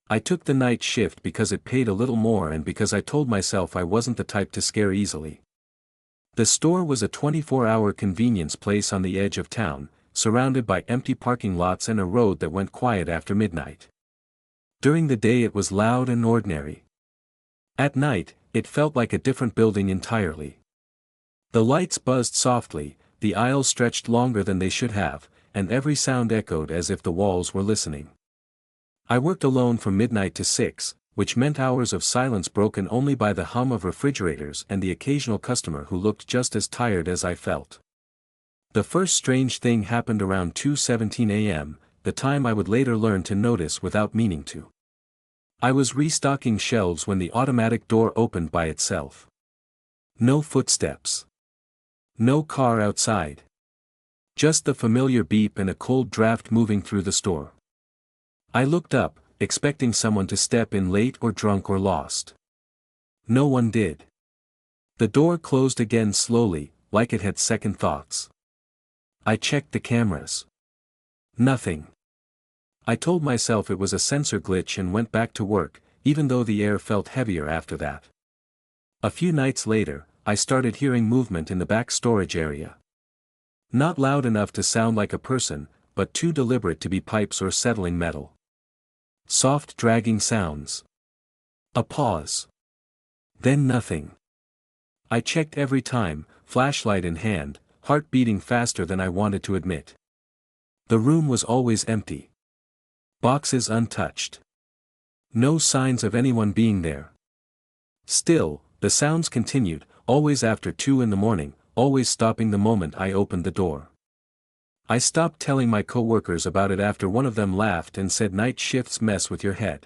I took the night shift because it paid a little more and because I told myself I wasn't the type to scare easily. The store was a 24-hour convenience place on the edge of town, surrounded by empty parking lots and a road that went quiet after midnight. During the day it was loud and ordinary. At night, it felt like a different building entirely. The lights buzzed softly, the aisles stretched longer than they should have, and every sound echoed as if the walls were listening. I worked alone from midnight to 6, which meant hours of silence broken only by the hum of refrigerators and the occasional customer who looked just as tired as I felt. The first strange thing happened around 2:17 a.m., the time I would later learn to notice without meaning to. I was restocking shelves when the automatic door opened by itself. No footsteps. No car outside. Just the familiar beep and a cold draft moving through the store. I looked up, expecting someone to step in late or drunk or lost. No one did. The door closed again slowly, like it had second thoughts. I checked the cameras. Nothing. I told myself it was a sensor glitch and went back to work, even though the air felt heavier after that. A few nights later, I started hearing movement in the back storage area. Not loud enough to sound like a person, but too deliberate to be pipes or settling metal. Soft dragging sounds. A pause. Then nothing. I checked every time, flashlight in hand, heart beating faster than I wanted to admit. The room was always empty. Boxes untouched. No signs of anyone being there. Still, the sounds continued, always after 2 in the morning, always stopping the moment I opened the door. I stopped telling my coworkers about it after one of them laughed and said night shifts mess with your head.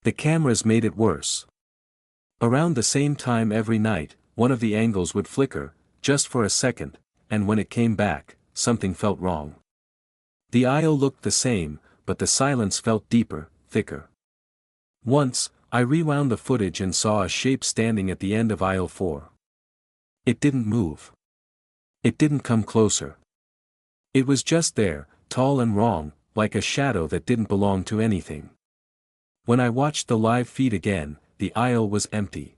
The cameras made it worse. Around the same time every night, one of the angles would flicker, just for a second, and when it came back, something felt wrong. The aisle looked the same, but the silence felt deeper, thicker. Once, I rewound the footage and saw a shape standing at the end of aisle 4. It didn't move. It didn't come closer. It was just there, tall and wrong, like a shadow that didn't belong to anything. When I watched the live feed again, the aisle was empty.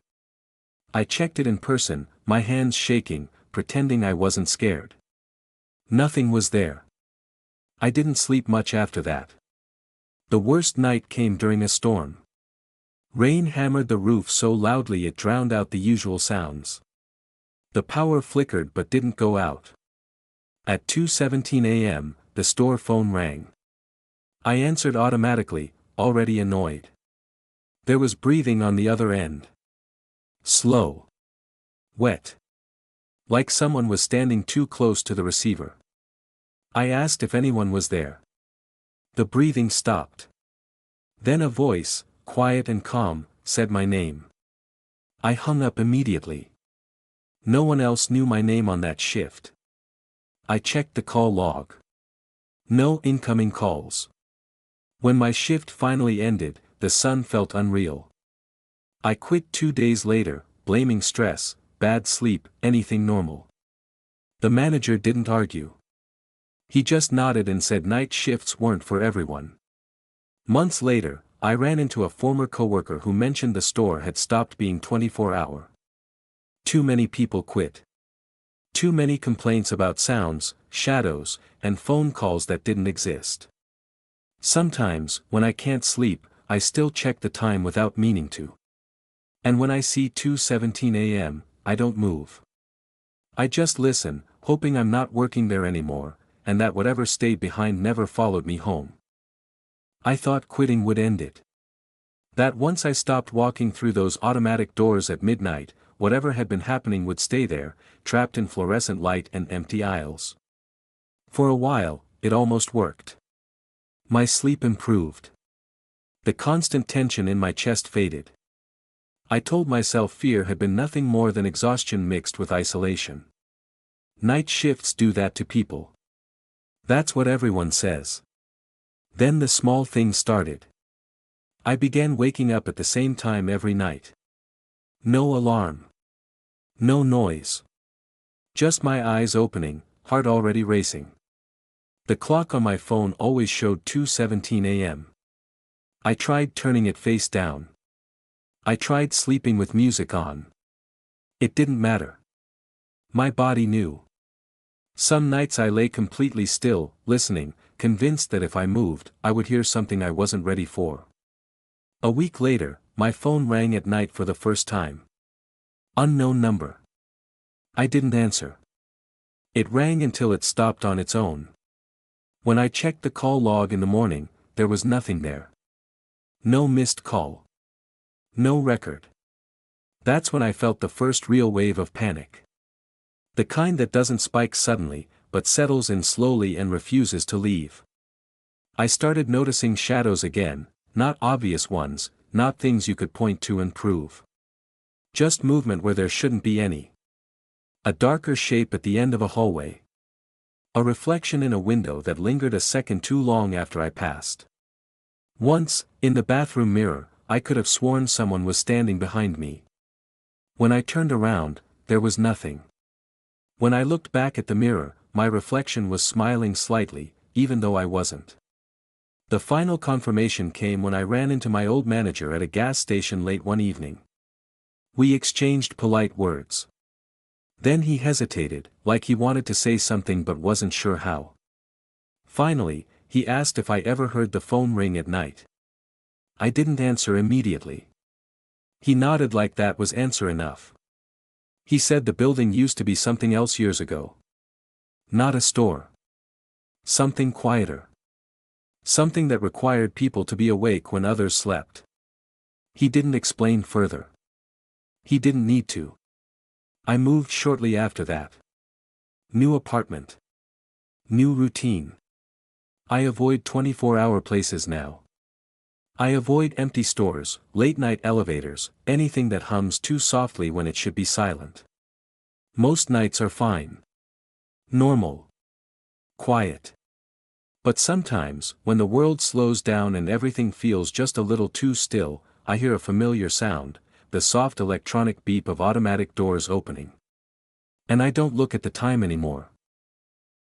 I checked it in person, my hands shaking, pretending I wasn't scared. Nothing was there. I didn't sleep much after that. The worst night came during a storm. Rain hammered the roof so loudly it drowned out the usual sounds. The power flickered but didn't go out. At 2:17 a.m., the store phone rang. I answered automatically, already annoyed. There was breathing on the other end. Slow. Wet. Like someone was standing too close to the receiver. I asked if anyone was there. The breathing stopped. Then a voice, quiet and calm, said my name. I hung up immediately. No one else knew my name on that shift. I checked the call log. No incoming calls. When my shift finally ended, the sun felt unreal. I quit 2 days later, blaming stress, bad sleep, anything normal. The manager didn't argue. He just nodded and said night shifts weren't for everyone. Months later, I ran into a former coworker who mentioned the store had stopped being 24-hour. Too many people quit. Too many complaints about sounds, shadows, and phone calls that didn't exist. Sometimes, when I can't sleep, I still check the time without meaning to. And when I see 2:17 a.m., I don't move. I just listen, hoping I'm not working there anymore, and that whatever stayed behind never followed me home. I thought quitting would end it. That once I stopped walking through those automatic doors at midnight, whatever had been happening would stay there, trapped in fluorescent light and empty aisles. For a while, it almost worked. My sleep improved. The constant tension in my chest faded. I told myself fear had been nothing more than exhaustion mixed with isolation. Night shifts do that to people. That's what everyone says. Then the small things started. I began waking up at the same time every night. No alarm. No noise. Just my eyes opening, heart already racing. The clock on my phone always showed 2:17 a.m. I tried turning it face down. I tried sleeping with music on. It didn't matter. My body knew. Some nights I lay completely still, listening, convinced that if I moved, I would hear something I wasn't ready for. A week later, my phone rang at night for the first time. Unknown number. I didn't answer. It rang until it stopped on its own. When I checked the call log in the morning, there was nothing there. No missed call. No record. That's when I felt the first real wave of panic. The kind that doesn't spike suddenly, but settles in slowly and refuses to leave. I started noticing shadows again, not obvious ones, not things you could point to and prove. Just movement where there shouldn't be any. A darker shape at the end of a hallway. A reflection in a window that lingered a second too long after I passed. Once, in the bathroom mirror, I could have sworn someone was standing behind me. When I turned around, there was nothing. When I looked back at the mirror, my reflection was smiling slightly, even though I wasn't. The final confirmation came when I ran into my old manager at a gas station late one evening. We exchanged polite words. Then he hesitated, like he wanted to say something but wasn't sure how. Finally, he asked if I ever heard the phone ring at night. I didn't answer immediately. He nodded like that was answer enough. He said the building used to be something else years ago. Not a store. Something quieter. Something that required people to be awake when others slept. He didn't explain further. He didn't need to. I moved shortly after that. New apartment. New routine. I avoid 24-hour places now. I avoid empty stores, late-night elevators, anything that hums too softly when it should be silent. Most nights are fine. Normal. Quiet. But sometimes, when the world slows down and everything feels just a little too still, I hear a familiar sound, the soft electronic beep of automatic doors opening. And I don't look at the time anymore.